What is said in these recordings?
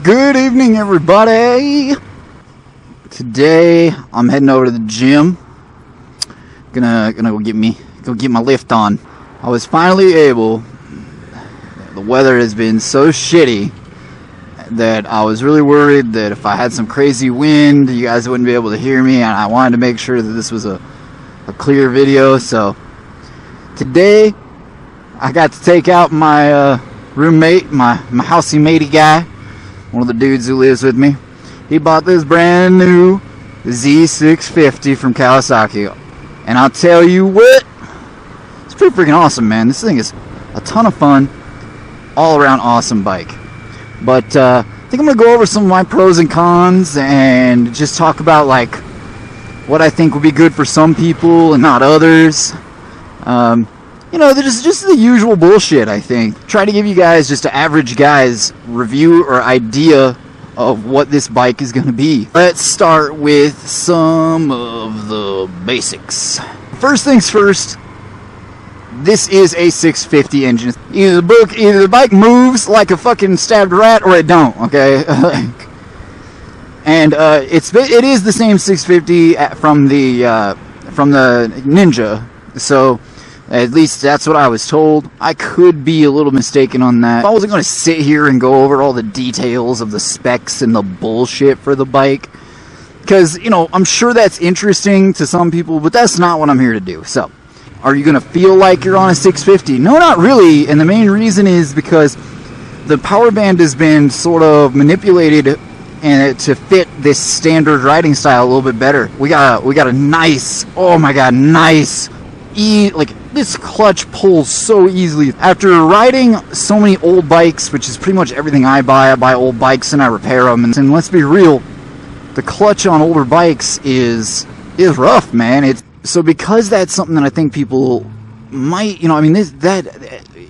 Good evening, everybody. Today I'm heading over to the gym. Gonna go get my lift on. I was finally able. The weather has been so shitty that I was really worried that if I had some crazy wind, you guys wouldn't be able to hear me, and I wanted to make sure that this was a clear video. So today I got to take out my roommate, my housey matey guy, one of the dudes who lives with me. He bought this brand new Z650 from Kawasaki, and I'll tell you what, it's pretty freaking awesome, man. This thing is a ton of fun, all around awesome bike. But I think I'm gonna go over some of my pros and cons and just talk about like what I think would be good for some people and not others. You know, just the usual bullshit, I think. Try to give you guys just an average guy's review or idea of what this bike is going to be. Let's start with some of the basics. First things first, this is a 650 engine. Either the bike moves like a fucking stabbed rat or it don't, okay? And it is the same 650 from the Ninja, so at least that's what I was told. I could be a little mistaken on that. I wasn't going to sit here and go over all the details of the specs and the bullshit for the bike, because, you know, I'm sure that's interesting to some people, but that's not what I'm here to do. So, are you going to feel like you're on a 650? No, not really, and the main reason is because the power band has been sort of manipulated and to fit this standard riding style a little bit better. We got a nice, oh my god, nice, like this clutch pulls so easily. After riding so many old bikes, which is pretty much everything I buy old bikes and I repair them. And let's be real, the clutch on older bikes is rough, man. So because that's something that I think people might, you know, I mean,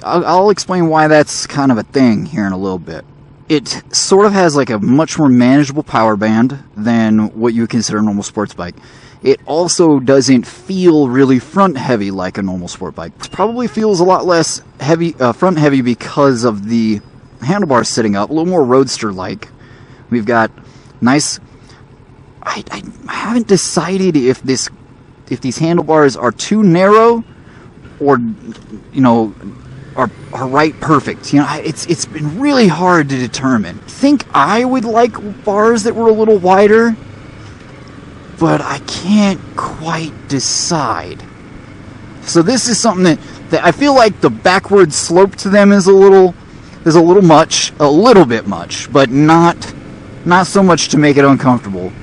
I'll explain why that's kind of a thing here in a little bit. It sort of has like a much more manageable power band than what you would consider a normal sports bike. It also doesn't feel really front heavy like a normal sport bike. It probably feels a lot less heavy, front heavy, because of the handlebars sitting up, a little more roadster like. We've got nice. I haven't decided if these handlebars are too narrow or, you know, are right perfect. You know, it's been really hard to determine. I think I would like bars that were a little wider, but I can't quite decide. So this is something that I feel like the backward slope to them is a little bit much, but not so much to make it uncomfortable.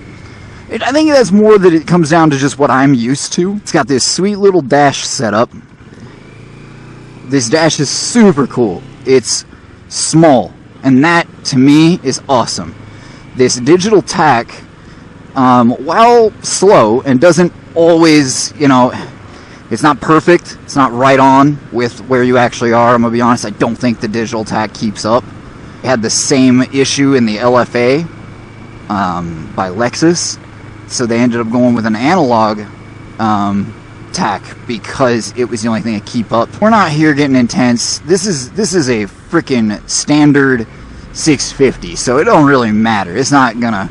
I think that's more that it comes down to just what I'm used to. It's got this sweet little dash setup. This dash is super cool. It's small, and that to me is awesome. This digital tack, while slow and doesn't always, you know, it's not perfect, it's not right on with where you actually are. I'm gonna be honest, I don't think the digital tack keeps up. It had the same issue in the LFA by Lexus, so they ended up going with an analog tack because it was the only thing to keep up. We're not here getting intense. This is a freaking standard 650, so it don't really matter. It's not gonna,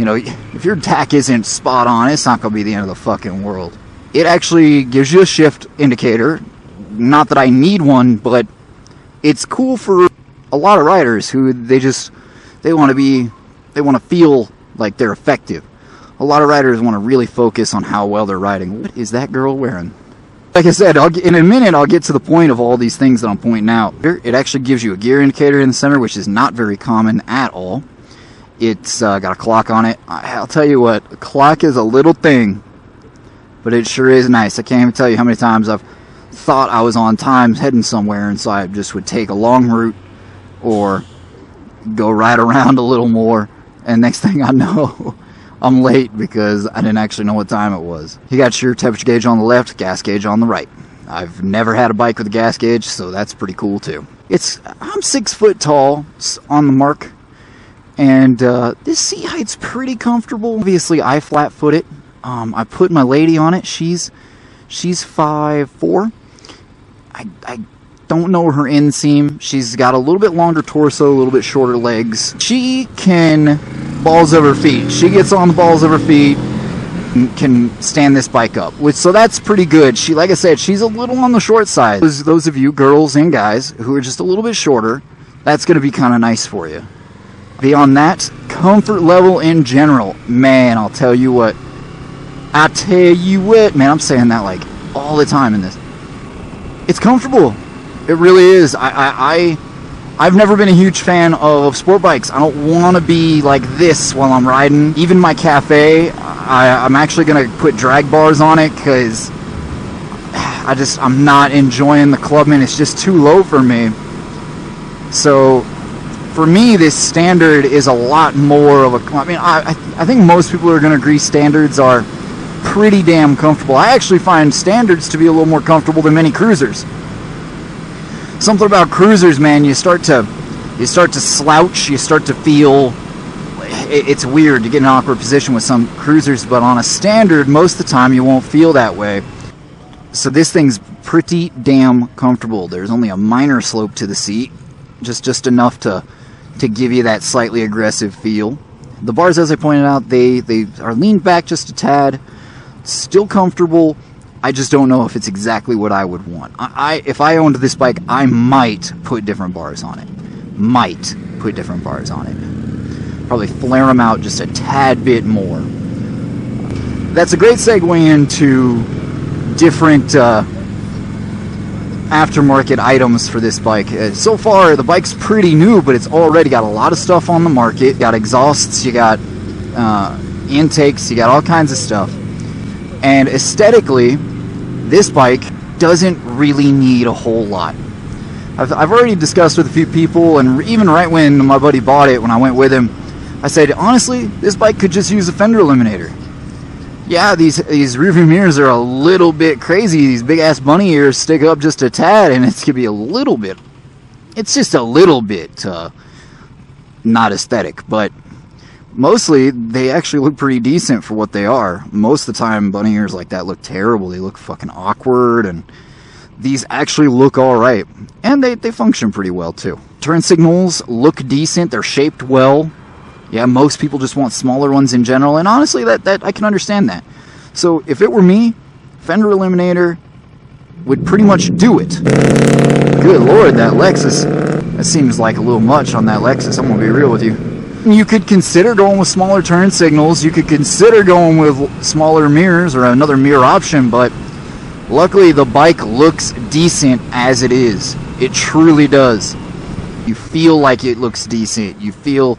you know, if your tack isn't spot on, it's not gonna be the end of the fucking world. It actually gives you a shift indicator. Not that I need one, but it's cool for a lot of riders who they want to feel like they're effective. A lot of riders want to really focus on how well they're riding. What is that girl wearing? Like I said, in a minute I'll get to the point of all these things that I'm pointing out. It actually gives you a gear indicator in the center, which is not very common at all. It's got a clock on it. I'll tell you what, a clock is a little thing, but it sure is nice. I can't even tell you how many times I've thought I was on time heading somewhere, and so I just would take a long route or go right around a little more, and next thing I know, I'm late because I didn't actually know what time it was. You got your temperature gauge on the left, gas gauge on the right. I've never had a bike with a gas gauge, so that's pretty cool too. I'm 6 foot tall on the mark, and this seat height's pretty comfortable. Obviously, I flat foot it. I put my lady on it. She's 5'4". I don't know her inseam. She's got a little bit longer torso, a little bit shorter legs. She can balls over feet. She gets on the balls of her feet and can stand this bike up. So that's pretty good. She, like I said, she's a little on the short side. Those of you, girls and guys, who are just a little bit shorter, that's going to be kind of nice for you. Beyond that, comfort level in general. Man, I'll tell you what. Man, I'm saying that like all the time in this. It's comfortable. It really is. I've never been a huge fan of sport bikes. I don't want to be like this while I'm riding. Even my cafe, I'm actually going to put drag bars on it because I'm not enjoying the Clubman. It's just too low for me. So for me, this standard is a lot more of a... I mean, I think most people are going to agree standards are pretty damn comfortable. I actually find standards to be a little more comfortable than many cruisers. Something about cruisers, man, you start to slouch, you start to feel... It's weird to get in an awkward position with some cruisers, but on a standard, most of the time you won't feel that way. So this thing's pretty damn comfortable. There's only a minor slope to the seat, just enough to give you that slightly aggressive feel. The bars, as I pointed out, they are leaned back just a tad. Still comfortable. I just don't know if it's exactly what I would want. If I owned this bike, I might put different bars on it. Probably flare them out just a tad bit more. That's a great segue into different aftermarket items for this bike. So far, the bike's pretty new, but it's already got a lot of stuff on the market. You got exhausts, you got intakes, you got all kinds of stuff. And aesthetically, this bike doesn't really need a whole lot. I've already discussed with a few people, and even right when my buddy bought it, when I went with him, I said, honestly, this bike could just use a fender eliminator. Yeah, these rearview mirrors are a little bit crazy. These big-ass bunny ears stick up just a tad, and it's going to be a little bit... It's just a little bit not aesthetic, but... Mostly, they actually look pretty decent for what they are. Most of the time, bunny ears like that look terrible. They look fucking awkward, and these actually look alright. And they function pretty well, too. Turn signals look decent. They're shaped well. Yeah, most people just want smaller ones in general, and honestly, that I can understand that. So, if it were me, fender eliminator would pretty much do it. Good lord, that Lexus. That seems like a little much on that Lexus. I'm going to be real with you. You could consider going with smaller turn signals. You could consider going with smaller mirrors or another mirror option, but luckily the bike looks decent as it is. It truly does. You feel like it looks decent. You feel...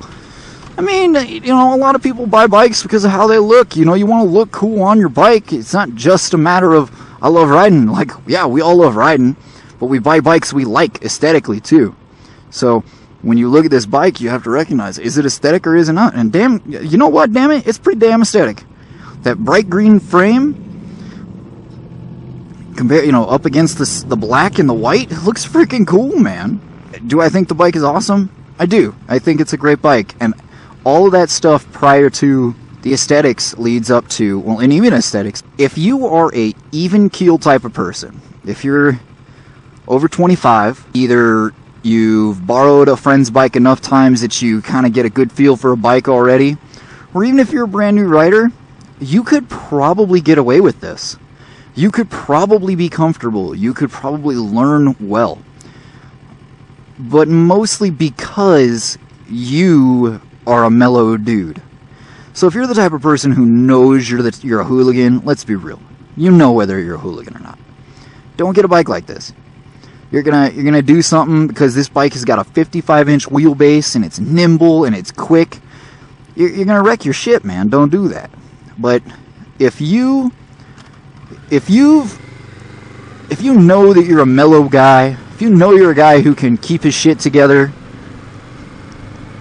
I mean, you know, a lot of people buy bikes because of how they look. You know, you want to look cool on your bike. It's not just a matter of, I love riding. Like, yeah, we all love riding, but we buy bikes we like aesthetically too. So... when you look at this bike, you have to recognize, is it aesthetic or is it not? And damn, you know what, damn it, it's pretty damn aesthetic. That bright green frame, up against the black and the white, it looks freaking cool, man. Do I think the bike is awesome? I do. I think it's a great bike. And all of that stuff prior to the aesthetics leads up to, well, and even aesthetics, if you are a even keel type of person, if you're over 25, either... you've borrowed a friend's bike enough times that you kind of get a good feel for a bike already, or even if you're a brand new rider, you could probably get away with this. You could probably be comfortable. You could probably learn well. But mostly because you are a mellow dude. So if you're the type of person who knows you're a hooligan, let's be real. You know whether you're a hooligan or not. Don't get a bike like this. You're gonna do something because this bike has got a 55-inch wheelbase and it's nimble and it's quick. You're gonna wreck your shit, man. Don't do that. But if you know that you're a mellow guy, if you know you're a guy who can keep his shit together,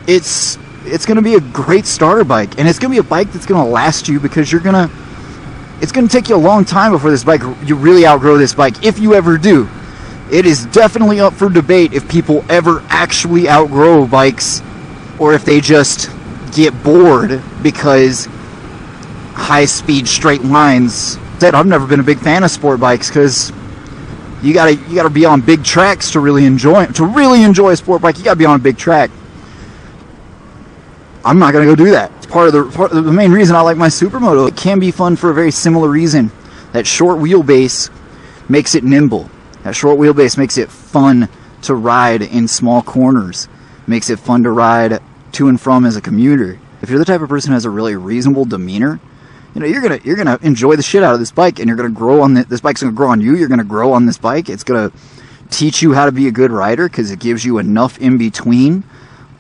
it's gonna be a great starter bike, and it's gonna be a bike that's gonna last you because it's gonna take you a long time before this bike you really outgrow this bike, if you ever do. It is definitely up for debate if people ever actually outgrow bikes or if they just get bored because high-speed straight lines. I've never been a big fan of sport bikes because You gotta be on big tracks to really enjoy a sport bike. You gotta be on a big track. I'm not gonna go do that. It's part of the main reason I like my Supermoto. It can be fun for a very similar reason. That short wheelbase makes it nimble. That short wheelbase makes it fun to ride in small corners. Makes it fun to ride to and from as a commuter. If you're the type of person who has a really reasonable demeanor, you know, you're gonna enjoy the shit out of this bike, and you're gonna grow on this bike's gonna grow on you. You're gonna grow on this bike. It's gonna teach you how to be a good rider because it gives you enough in between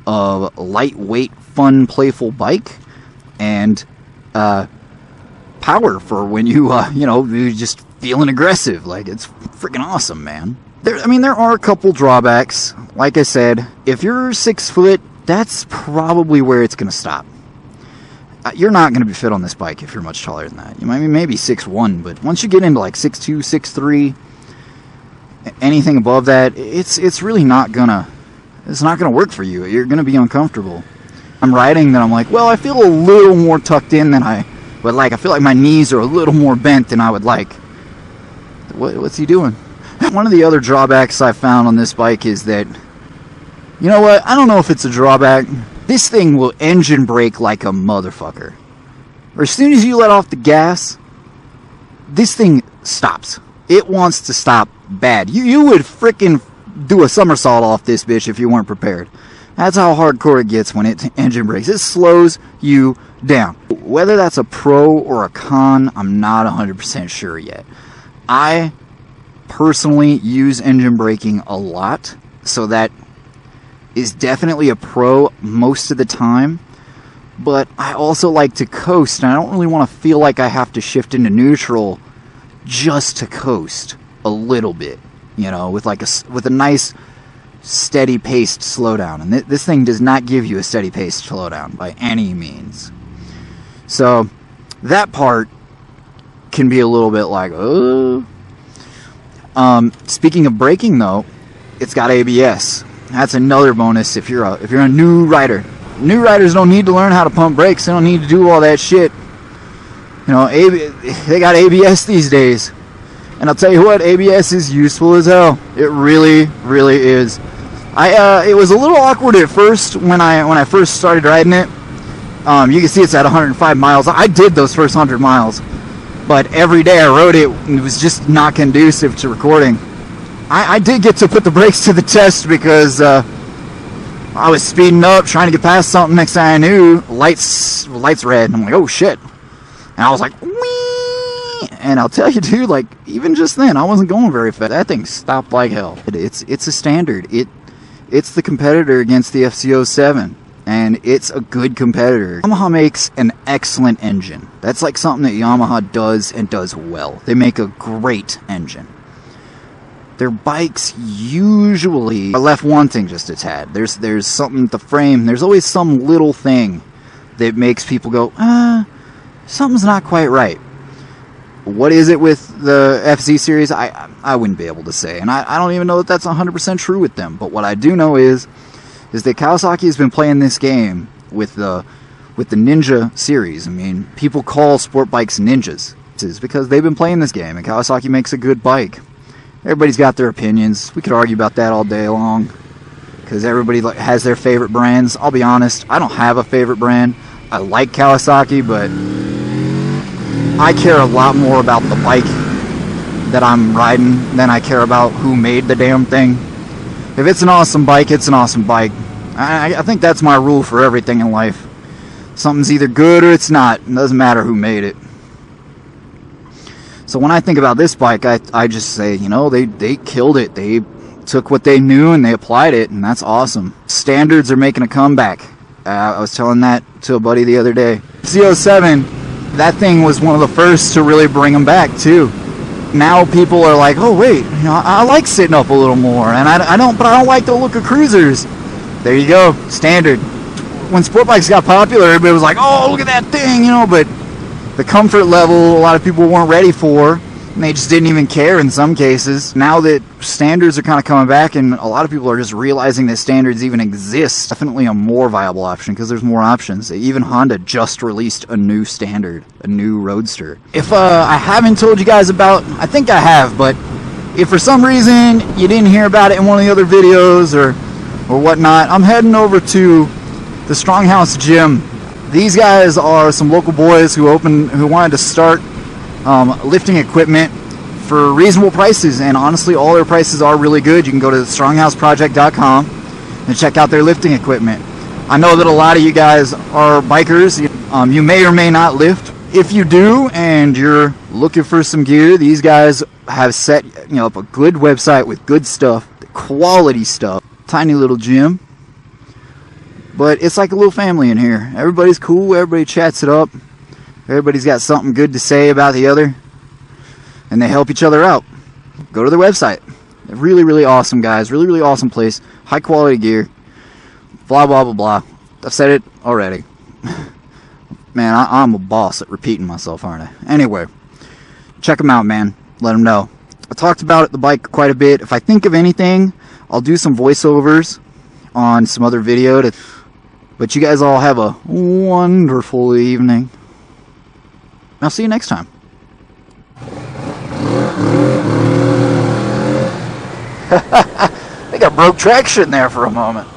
of lightweight, fun, playful bike and power for when you're just feeling aggressive. Like, it's freaking awesome, man. There are a couple drawbacks. Like I said, if you're 6 foot, that's probably where it's gonna stop. You're not going to be fit on this bike if you're much taller than that. You might be maybe 6'1", but once you get into like 6'2", 6'3", anything above that, it's really not gonna work for you. You're gonna be uncomfortable. I'm riding that I'm like, well, I feel a little more tucked in than I would like. I feel like my knees are a little more bent than I would like. What's he doing? One of the other drawbacks I found on this bike is that, you know what? I don't know if it's a drawback. This thing will engine brake like a motherfucker. Or as soon as you let off the gas, this thing stops. It wants to stop bad. You would frickin' do a somersault off this bitch if you weren't prepared. That's how hardcore it gets when it engine brakes. It slows you down. Whether that's a pro or a con, I'm not 100% sure yet. I personally use engine braking a lot, so that is definitely a pro most of the time, but I also like to coast, and I don't really want to feel like I have to shift into neutral just to coast a little bit, you know, with a nice steady paced slowdown. And this thing does not give you a steady paced slowdown by any means. So that part can be a little bit like, oh. Speaking of braking though, it's got ABS. That's another bonus if you're a new rider. New riders don't need to learn how to pump brakes. They don't need to do all that shit. You know, they got ABS these days. And I'll tell you what, ABS is useful as hell. It really, really is. It was a little awkward at first when I first started riding it. You can see it's at 105 miles. I did those first 100 miles. But every day I rode it, it was just not conducive to recording. I did get to put the brakes to the test because I was speeding up, trying to get past something. Next thing I knew, lights red, and I'm like, oh shit. And I was like, wee! And I'll tell you, dude, like, even just then, I wasn't going very fast. That thing stopped like hell. It's a standard. It's the competitor against the FZ650, and it's a good competitor. Yamaha makes an excellent engine. That's like something that Yamaha does and does well. They make a great engine. Their bikes usually are left wanting just a tad. There's something with the frame. There's always some little thing that makes people go, something's not quite right. What is it with the FZ series? I wouldn't be able to say. And I don't even know that that's 100% true with them. But what I do know is that Kawasaki has been playing this game with the Ninja series. I mean, people call sport bikes ninjas. It's because they've been playing this game, and Kawasaki makes a good bike. Everybody's got their opinions. We could argue about that all day long, because everybody has their favorite brands. I'll be honest, I don't have a favorite brand. I like Kawasaki, but I care a lot more about the bike that I'm riding than I care about who made the damn thing. If it's an awesome bike, it's an awesome bike. I think that's my rule for everything in life. Something's either good or it's not. It doesn't matter who made it. So when I think about this bike, I just say, you know, they killed it. They took what they knew and they applied it, and that's awesome. Standards are making a comeback. I was telling that to a buddy the other day. Z650, that thing was one of the first to really bring them back too. Now people are like, oh wait, you know, I like sitting up a little more, and I don't like the look of cruisers. There you go, standard. When sport bikes got popular, everybody was like, oh, look at that thing, you know, but the comfort level a lot of people weren't ready for, and they just didn't even care in some cases. Now that standards are kind of coming back, and a lot of people are just realizing that standards even exist, definitely a more viable option because there's more options. Even Honda just released a new standard, a new Roadster. If I haven't told you guys about, I think I have, but if for some reason you didn't hear about it in one of the other videos or whatnot, I'm heading over to the Stronghouse Gym. These guys are some local boys who wanted to start lifting equipment for reasonable prices, and honestly all their prices are really good. You can go to stronghouseproject.com and check out their lifting equipment. I know that a lot of you guys are bikers. You may or may not lift. If you do and you're looking for some gear, these guys have set up a good website with good stuff, quality stuff. Tiny little gym, but it's like a little family in here. Everybody's cool, everybody chats it up, everybody's got something good to say about the other, and they help each other out. Go to their website. They're really, really awesome guys, really, really awesome place, high quality gear, blah, blah, blah, blah. I've said it already. Man, I'm a boss at repeating myself, aren't I? Anyway, check them out, man. Let them know. I talked about the bike quite a bit. If I think of anything, I'll do some voiceovers on some other video. But you guys all have a wonderful evening. I'll see you next time. I think I broke traction there for a moment.